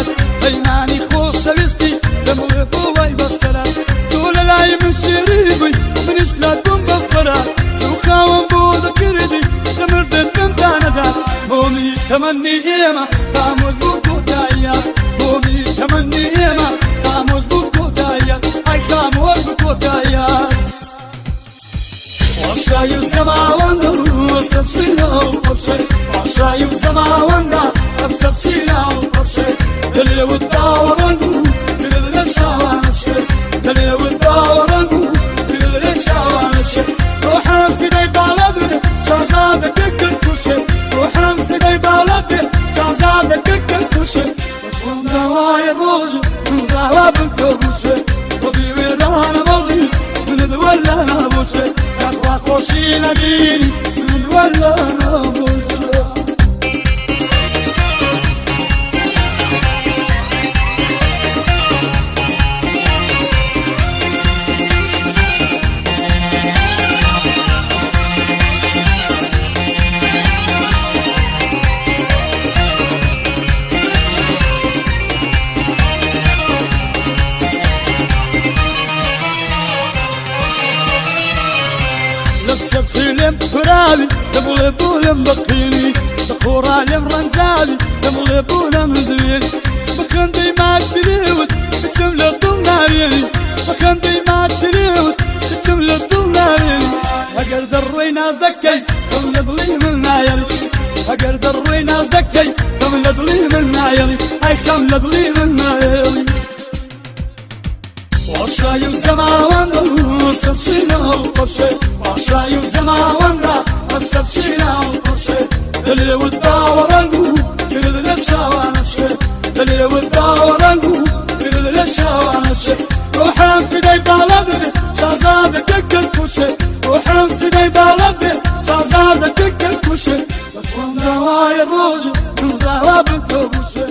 بەسەرات بەیمانی خۆشەویستی دەمڵێ بۆوای بەسەرات تۆ لە لای من شێری بووی منیش لات بووم بە فەرات زووخاوم بۆ دەکردی دەمردن بمدانەدات بۆمی تەمەنی ئێمە دامۆز بوو کۆتاییە بۆمی تەمەنی ئێمە دامۆز بوو کۆتاییە ئای خامۆر بوو کۆتاییە عشای زماوەندە ئەستەبسینە و پەرشەی عشای زماوەندە ئەستەبسینە و پەرشەی دەلێوت داوەڕەنگ و کرد لە شاوانەشێ دەلێوت داوەڕەنگ و کرد لە شاوانەشێ ڕۆحم فیدەی باڵەدێ شازادەکە کرد کوشێ ڕۆحم فیدەی باڵەدێ شازادەکە کرد کوشێ بەخۆم داوایە ڕۆژێ من زاوا بکە بوشێ بەبی وێرانە بەڵی منت وەلا نابوشێ دەخوا خۆشی نەبینی من وەلا نابوشێ لەم پراوی دەبڵێ بوو لەم بەقینی دەخۆڕا لێم ڕەنجاوی دەبڵێ بوو لەم دوێنی بەکەندەی ماچرێوت بچم لە دڵ ناوێنی بەکەندەی ماچرێوت بچم لە دڵ ناوێنی ئەگەر دەڕۆی ناز دەکەی دڵ لە دڵی من نایەڵی ئەگەر دەڕۆی ناز دەکەی دڵ لە دڵی من نایەڵی ئای خەم لە دڵی من نایەڵی عشای زماوەندە ئەستەبسینە و پەرشەی عشای زماوەندە ئەستەبسینە و پەرشەی دەلێوت داوەڕەنگ و کرد لە شاوانەشێ دەلێوت داوەڕەنگ و کرد لە شاوانەشێ ڕۆحم فیدەی باڵەدێ شازادەکە کرد کوشێ ڕۆحم فیدەی باڵەدێ شازادەکە کرد کوشێ بەخۆم داوایە ڕۆژێ من زاوا بکە بوشێ